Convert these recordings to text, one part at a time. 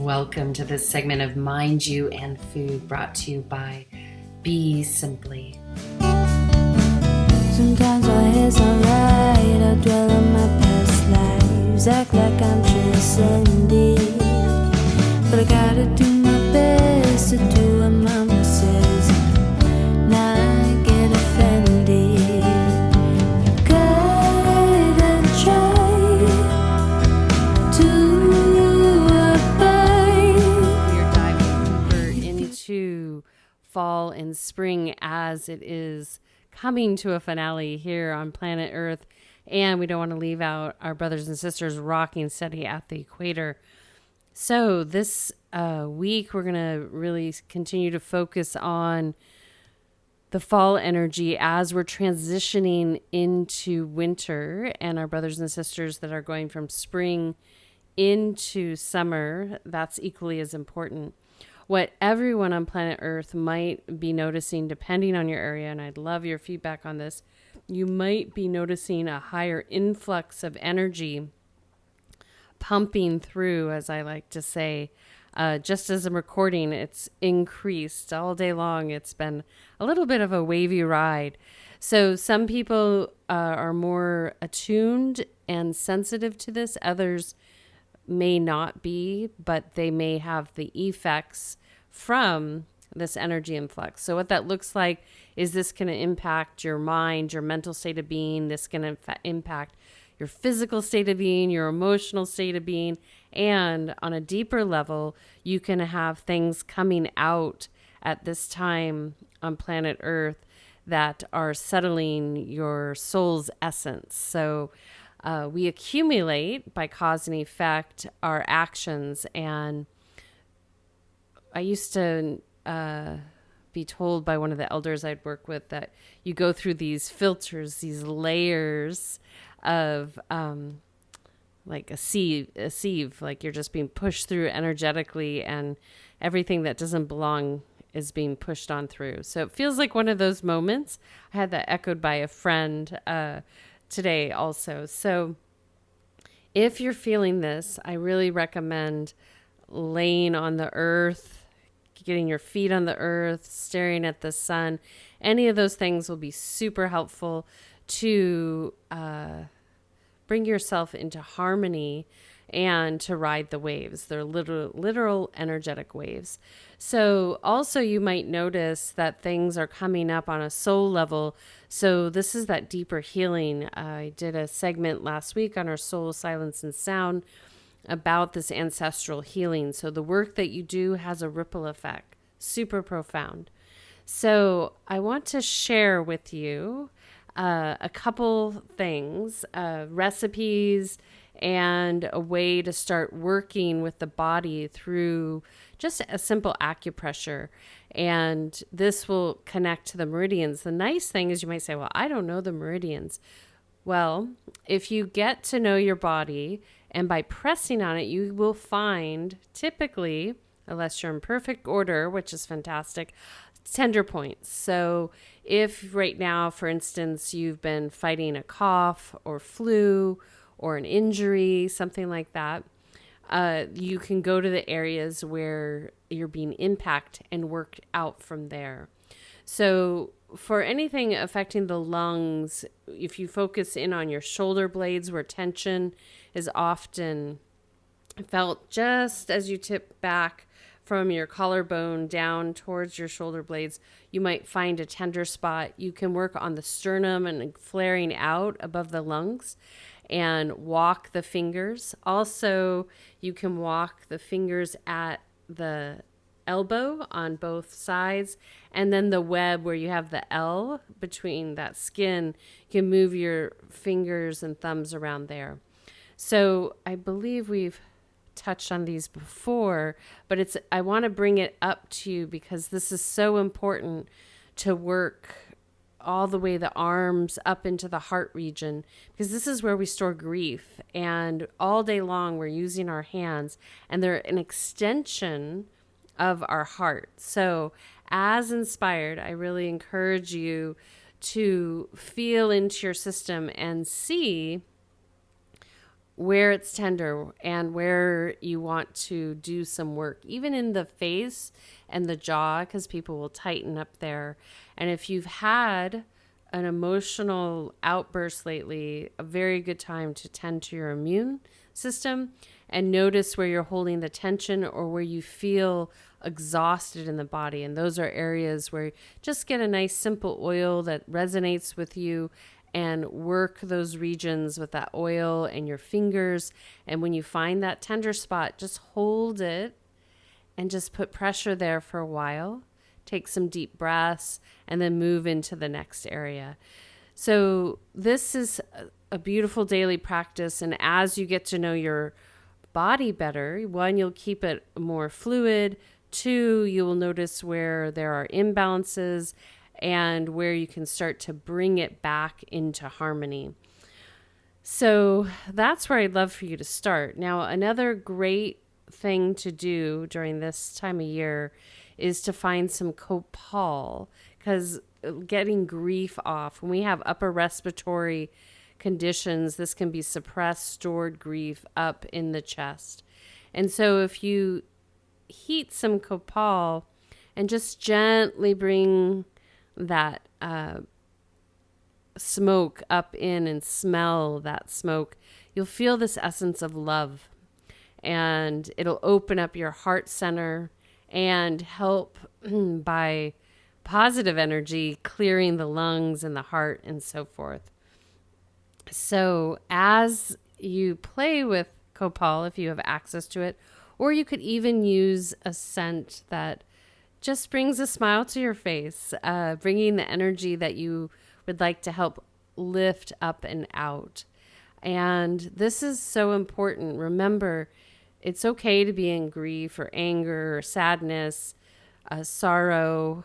Welcome to this segment of Mind You and Food, brought to you by BeSimply. Sometimes my hair's alright, I dwell on my past lives, act like I'm transcending. But I gotta do my best to do what mama says, not get offended. Gotta try to abide. We're diving deeper into fall and spring as it is coming to a finale here on planet Earth, and we don't want to leave out our brothers and sisters rocking steady at the equator. So this week we're going to really continue to focus on the fall energy as we're transitioning into winter, and our brothers and sisters that are going from spring into summer. That's equally as important. What everyone on planet Earth might be noticing, depending on your area, and I'd love your feedback on this, you might be noticing a higher influx of energy pumping through, as I like to say. Just as I'm recording, it's increased all day long. It's been a little bit of a wavy ride. So some people are more attuned and sensitive to this. Others may not be, but they may have the effects from this energy influx. So what that looks like is this going to impact your mind, your mental state of being. This can impact your physical state of being, your emotional state of being, and on a deeper level, you can have things coming out at this time on planet Earth that are settling your soul's essence. So we accumulate by cause and effect our actions. And I used to be told by one of the elders I'd work with that you go through these filters, these layers of like a sieve, like you're just being pushed through energetically, and everything that doesn't belong is being pushed on through. So it feels like one of those moments. I had that echoed by a friend today also. So if you're feeling this, I really recommend laying on the earth, getting your feet on the earth, staring at the sun. Any of those things will be super helpful to bring yourself into harmony and to ride the waves. They're literal energetic waves. So also you might notice that things are coming up on a soul level. So this is that deeper healing. I did a segment last week on our soul, silence, and sound about this ancestral healing. So the work that you do has a ripple effect, super profound. So I want to share with you a couple things, recipes, and a way to start working with the body through just a simple acupressure. And this will connect to the meridians. The nice thing is you might say, well, I don't know the meridians. Well, if you get to know your body, and by pressing on it, you will find typically, unless you're in perfect order, which is fantastic, tender points. So if right now, for instance, you've been fighting a cough or flu or an injury, something like that, you can go to the areas where you're being impacted and work out from there. So for anything affecting the lungs, if you focus in on your shoulder blades where tension is often felt just as you tip back from your collarbone down towards your shoulder blades, you might find a tender spot. You can work on the sternum and flaring out above the lungs and walk the fingers. Also, you can walk the fingers at the elbow on both sides, and then the web where you have the L between that skin, you can move your fingers and thumbs around there. So I believe we've touched on these before, but I want to bring it up to you because this is so important to work all the way the arms up into the heart region, because this is where we store grief, and all day long we're using our hands and they're an extension of our heart. So as inspired, I really encourage you to feel into your system and see where it's tender and where you want to do some work, even in the face and the jaw, because people will tighten up there. And if you've had an emotional outburst lately, a very good time to tend to your immune system and notice where you're holding the tension or where you feel exhausted in the body. And those are areas where just get a nice simple oil that resonates with you and work those regions with that oil and your fingers. And when you find that tender spot, just hold it and just put pressure there for a while. Take some deep breaths and then move into the next area. So this is a beautiful daily practice. And as you get to know your body better, one, you'll keep it more fluid. Two, you will notice where there are imbalances and where you can start to bring it back into harmony. So that's where I'd love for you to start. Now, another great thing to do during this time of year is to find some copal, because getting grief off, when we have upper respiratory conditions, this can be suppressed, stored grief up in the chest. And so if you heat some copal and just gently bring that smoke up in and smell that smoke, you'll feel this essence of love, and it'll open up your heart center and help by positive energy clearing the lungs and the heart and so forth. So as you play with copal, if you have access to it, or you could even use a scent that just brings a smile to your face, bringing the energy that you would like to help lift up and out. And this is so important. Remember, it's okay to be in grief or anger or sadness, sorrow,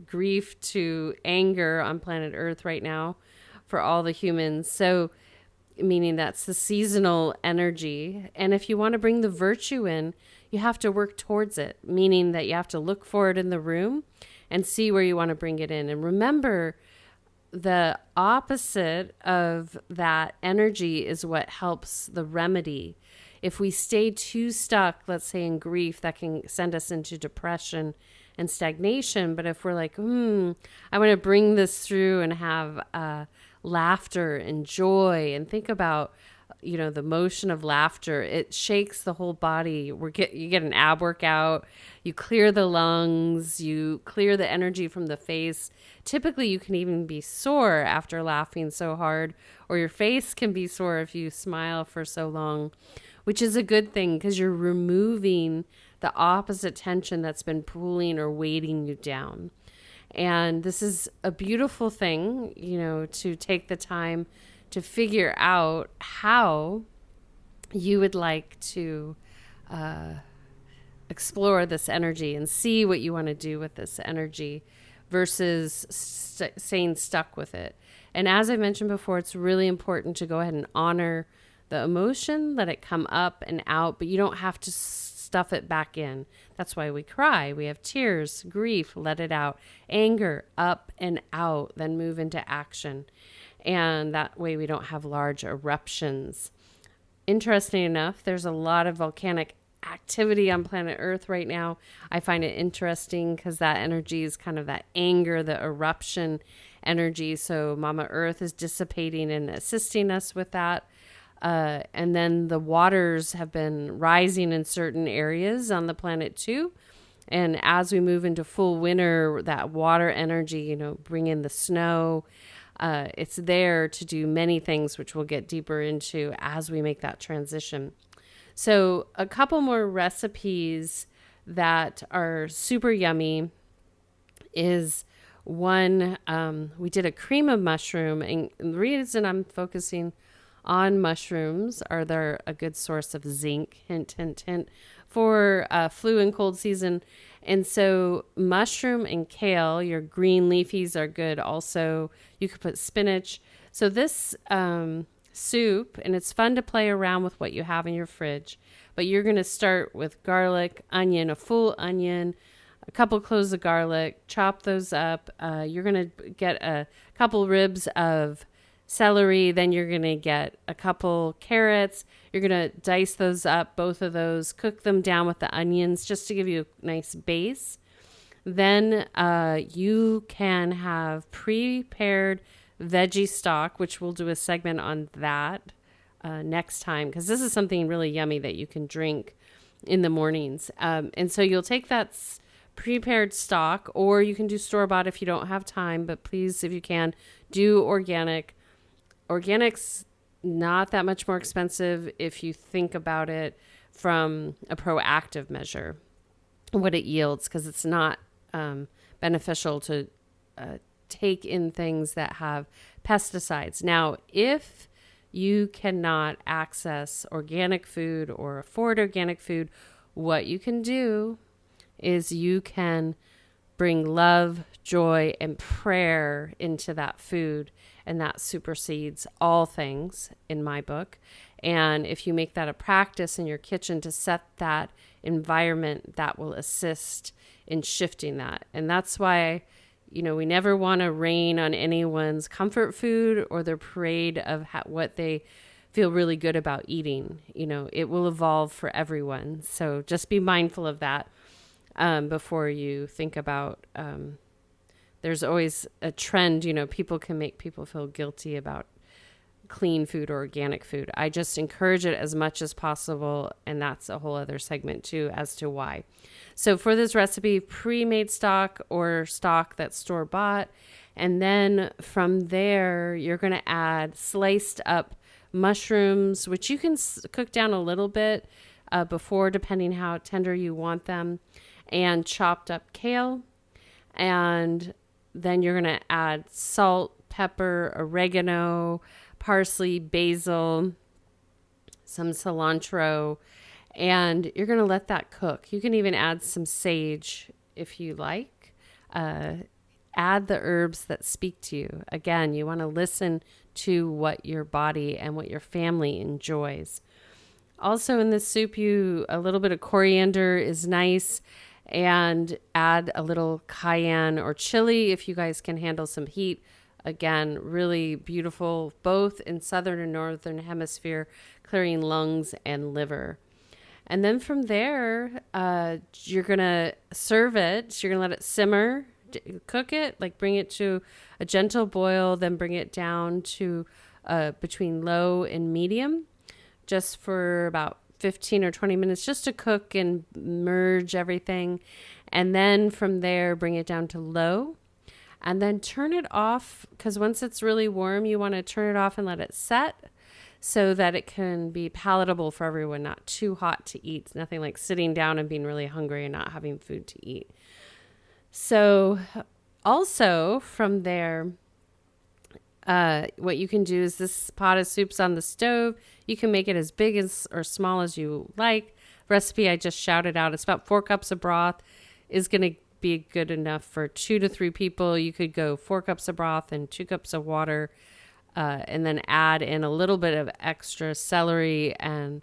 grief to anger on planet Earth right now for all the humans. So meaning that's the seasonal energy. And if you want to bring the virtue in, you have to work towards it, meaning that you have to look for it in the room and see where you want to bring it in. And remember, the opposite of that energy is what helps the remedy. If we stay too stuck, let's say in grief, that can send us into depression and stagnation. But if we're like, I want to bring this through and have laughter and joy, and think about, the motion of laughter, it shakes the whole body. You get an ab workout, you clear the lungs, you clear the energy from the face. Typically, you can even be sore after laughing so hard, or your face can be sore if you smile for so long, which is a good thing because you're removing the opposite tension that's been pulling or weighting you down. And this is a beautiful thing, to take the time to figure out how you would like to explore this energy and see what you want to do with this energy versus staying stuck with it. And as I mentioned before, it's really important to go ahead and honor the emotion, let it come up and out, but you don't have to stuff it back in. That's why we cry. We have tears, grief, let it out, anger, up and out, then move into action. And that way we don't have large eruptions. Interesting enough, there's a lot of volcanic activity on planet Earth right now. I find it interesting because that energy is kind of that anger, the eruption energy. So Mama Earth is dissipating and assisting us with that. And then the waters have been rising in certain areas on the planet too. And as we move into full winter, that water energy, bring in the snow. It's there to do many things, which we'll get deeper into as we make that transition. So a couple more recipes that are super yummy is one, we did a cream of mushroom. And the reason I'm focusing on mushrooms are they're a good source of zinc, hint, hint, hint, for flu and cold season. And so mushroom and kale, your green leafies are good. Also, you could put spinach. So this soup, and it's fun to play around with what you have in your fridge, but you're going to start with garlic, onion, a full onion, a couple cloves of garlic, chop those up. You're going to get a couple ribs of celery. Then you're going to get a couple carrots. You're going to dice those up, both of those, cook them down with the onions just to give you a nice base. Then you can have prepared veggie stock, which we'll do a segment on that next time, because this is something really yummy that you can drink in the mornings. And so you'll take that prepared stock, or you can do store-bought if you don't have time, but please, if you can, do organic. Organic's not that much more expensive if you think about it from a proactive measure, what it yields, because it's not beneficial to take in things that have pesticides. Now, if you cannot access organic food or afford organic food, what you can do is you can bring love, joy, and prayer into that food, and that supersedes all things in my book. And if you make that a practice in your kitchen to set that environment, that will assist in shifting that. And that's why, we never want to rain on anyone's comfort food or their parade of what they feel really good about eating. It will evolve for everyone. So just be mindful of that before you think about, there's always a trend, people can make people feel guilty about clean food or organic food. I just encourage it as much as possible. And that's a whole other segment too, as to why. So for this recipe, pre-made stock or stock that's store-bought. And then from there, you're going to add sliced up mushrooms, which you can cook down a little bit before, depending how tender you want them, and chopped up kale. And then you're going to add salt, pepper, oregano, parsley, basil, some cilantro, and you're going to let that cook. You can even add some sage if you like. Add the herbs that speak to you. Again, you want to listen to what your body and what your family enjoys. Also in this soup, a little bit of coriander is nice, and add a little cayenne or chili if you guys can handle some heat. Again, really beautiful, both in southern and northern hemisphere, clearing lungs and liver. And then from there, you're going to serve it. You're going to let it simmer, cook it, bring it to a gentle boil, then bring it down to between low and medium, just for about 15 or 20 minutes, just to cook and merge everything. And then from there, bring it down to low. And then turn it off, because once it's really warm, you want to turn it off and let it set so that it can be palatable for everyone, not too hot to eat. It's nothing like sitting down and being really hungry and not having food to eat. So also from there, what you can do is this pot of soup's on the stove. You can make it as big as or small as you like. Recipe I just shouted out. It's about 4 cups of broth is going to be good enough for 2 to 3 people. You could go 4 cups of broth and 2 cups of water, and then add in a little bit of extra celery and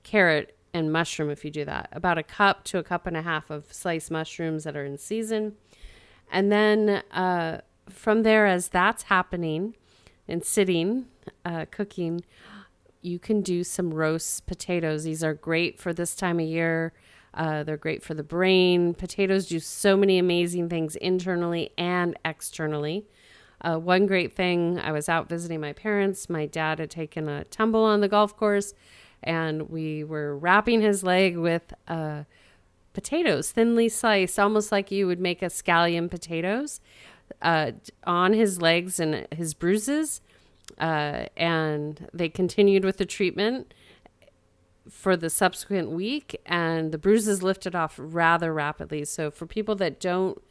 carrot and mushroom if you do that. About a cup to a cup and a half of sliced mushrooms that are in season. And then from there, as that's happening and sitting, cooking, you can do some roast potatoes. These are great for this time of year. They're great for the brain. Potatoes do so many amazing things internally and externally. One great thing, I was out visiting my parents. My dad had taken a tumble on the golf course, and we were wrapping his leg with potatoes, thinly sliced, almost like you would make a scallion potatoes, on his legs and his bruises. And they continued with the treatment for the subsequent week, and the bruises lifted off rather rapidly. So for people that don't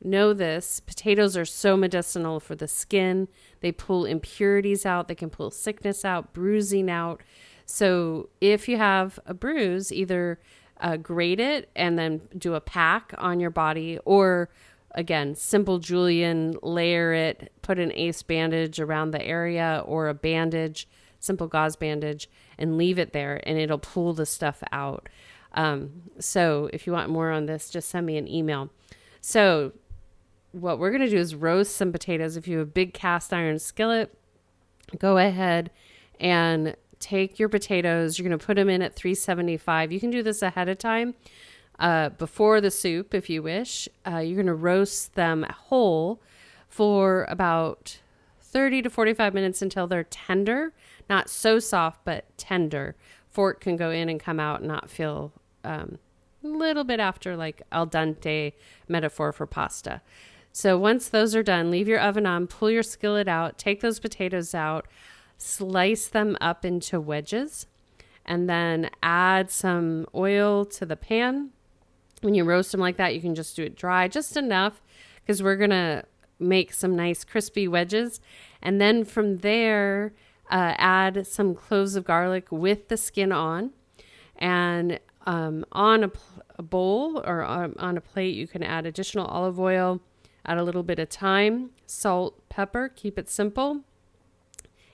know this, potatoes are so medicinal for the skin. They pull impurities out. They can pull sickness out, bruising out. So if you have a bruise, either grate it and then do a pack on your body, or again, simple julienne, layer it, put an ace bandage around the area or a bandage, simple gauze bandage, and leave it there, and it'll pull the stuff out. So if you want more on this, just send me an email. So what we're going to do is roast some potatoes. If you have a big cast iron skillet, go ahead and take your potatoes. You're going to put them in at 375. You can do this ahead of time before the soup if you wish. You're going to roast them whole for about 30 to 45 minutes until they're tender. Not so soft, but tender. Fork can go in and come out and not feel a little bit after like al dente metaphor for pasta. So once those are done, leave your oven on, pull your skillet out, take those potatoes out, slice them up into wedges, and then add some oil to the pan. When you roast them like that, you can just do it dry, just enough, because we're going to make some nice crispy wedges. And then from there, add some cloves of garlic with the skin on. And on a bowl or on a plate, you can add additional olive oil, add a little bit of thyme, salt, pepper, keep it simple.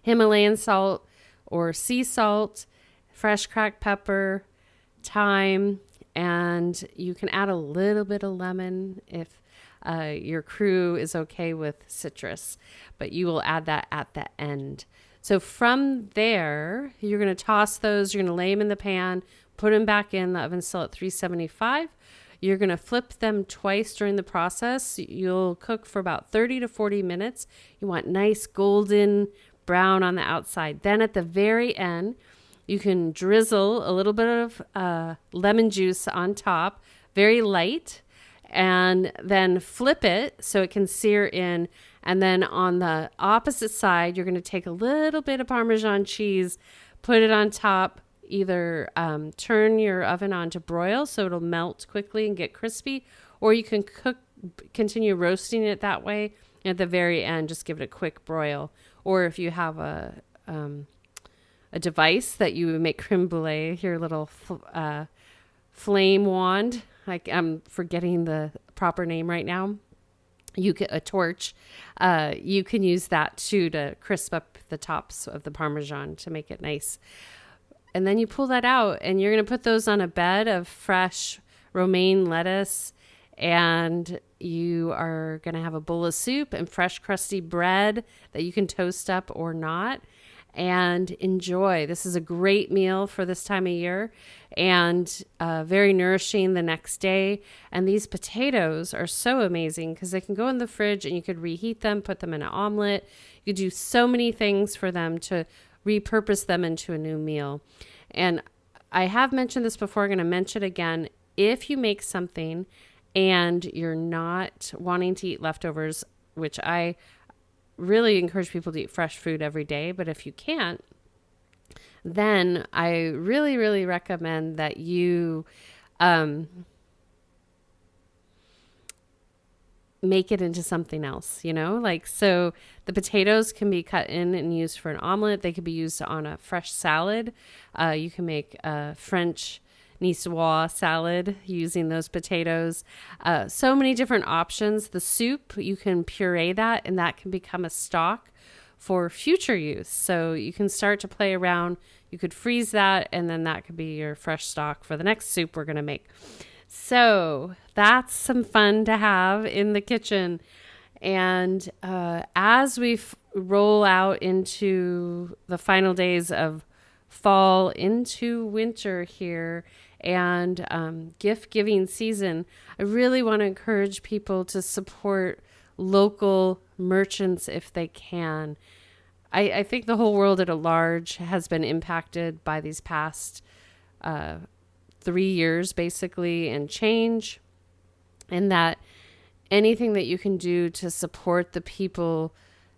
Himalayan salt or sea salt, fresh cracked pepper, thyme, and you can add a little bit of lemon if your crew is okay with citrus, but you will add that at the end. So from there, you're going to toss those, you're going to lay them in the pan, put them back in the oven still at 375. You're going to flip them twice during the process. You'll cook for about 30 to 40 minutes. You want nice golden brown on the outside. Then at the very end, you can drizzle a little bit of lemon juice on top, very light, and then flip it so it can sear in. And then on the opposite side, you're going to take a little bit of Parmesan cheese, put it on top, either turn your oven on to broil so it'll melt quickly and get crispy, or you can continue roasting it that way. And at the very end, just give it a quick broil. Or if you have a device that you make creme brulee, your little flame wand, I'm forgetting the proper name right now. A torch. You can use that too to crisp up the tops of the Parmesan to make it nice. And then you pull that out and you're going to put those on a bed of fresh romaine lettuce, and you are going to have a bowl of soup and fresh crusty bread that you can toast up or not, and enjoy. This is a great meal for this time of year and very nourishing the next day. And these potatoes are so amazing because they can go in the fridge and you could reheat them, put them in an omelet. You could do so many things for them to repurpose them into a new meal. And I have mentioned this before, I'm going to mention it again. If you make something and you're not wanting to eat leftovers, which I really encourage people to eat fresh food every day, but if you can't, then I really, really recommend that you make it into something else, so the potatoes can be cut in and used for an omelet. They could be used on a fresh salad. You can make a French niçoise salad using those potatoes. So many different options. The soup, you can puree that and that can become a stock for future use. So you can start to play around. You could freeze that and then that could be your fresh stock for the next soup we're going to make. So that's some fun to have in the kitchen. And as we roll out into the final days of fall into winter here and gift giving season, I really want to encourage people to support local merchants if they can. I think the whole world at large has been impacted by these past 3 years basically and change, and that anything that you can do to support the people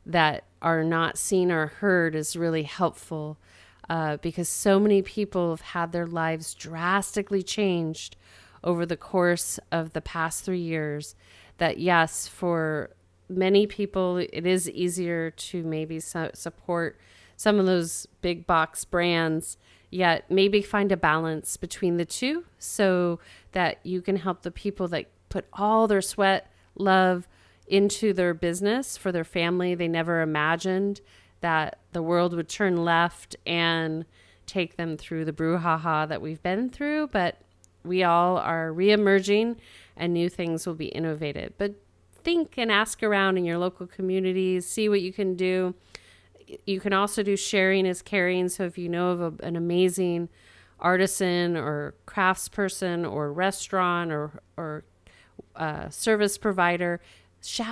that are not seen or heard is really helpful, because so many people have had their lives drastically changed over the course of the past 3 years, that yes, for many people it is easier to maybe support some of those big box brands, yet maybe find a balance between the two so that you can help the people that put all their sweat, love into their business for their family. They never imagined that the world would turn left and take them through the brouhaha that we've been through, but we all are reemerging and new things will be innovated. But think and ask around in your local communities, see what you can do. You can also do sharing is caring. So if you know of an amazing artisan or craftsperson or restaurant or service provider,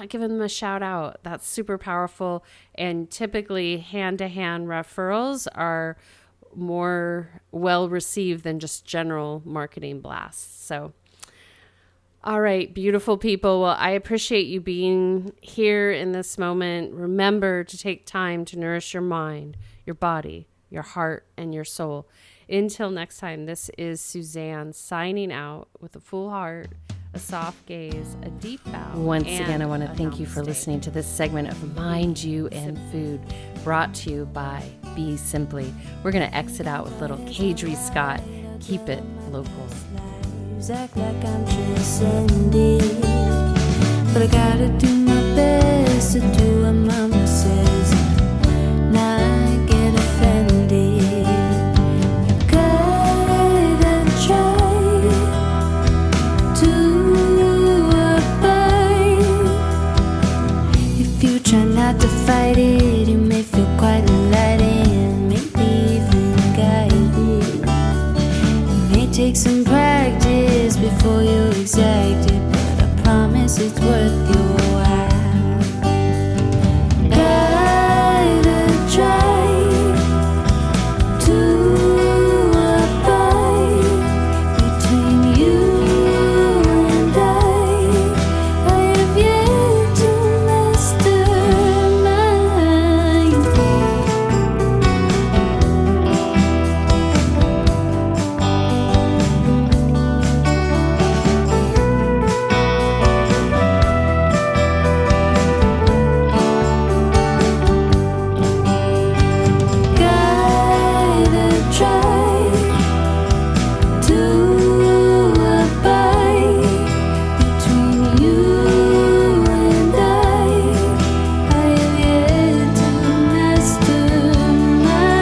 give them a shout out. That's super powerful. And typically hand-to-hand referrals are more well received than just general marketing blasts. So, all right, beautiful people. Well, I appreciate you being here in this moment. Remember to take time to nourish your mind, your body, your heart, and your soul. Until next time, this is Suzanne signing out with a full heart, a soft gaze, a deep bow. Once again, I want to thank you for listening to this segment of Mind You and Food, brought to you by BeSimply. We're going to exit out with little Kadri Scott. Keep it local. Act like I'm transcending, but I gotta do my best to do what mama says, not get offended. Gotta try to abide. If you try not to fight it, you may feel quite enlightened, maybe even guided. It may take some practice before you exact it, but I promise it's worth your while. Gotta try to abide between you and I have yet to master mine. Gotta try to abide between you and I have yet to master mine.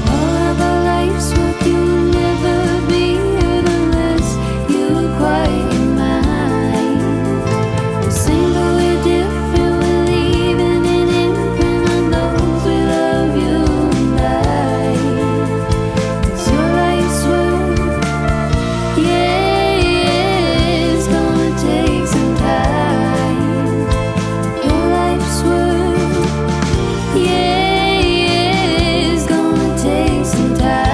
All of our life's work, you'll never be heard unless you quiet your mind. We'll sing, but we're different. We're leaving an imprint on those we love, you and I. 'Cause your life's work, yeah, it's gonna take some time. Your life's work, yeah, it's gonna take some time.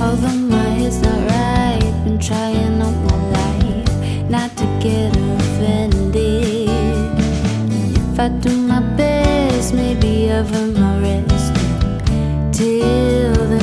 Although my head's not right, been trying all my life not to get offended. If I do my best, maybe I've earned my rest. Till then,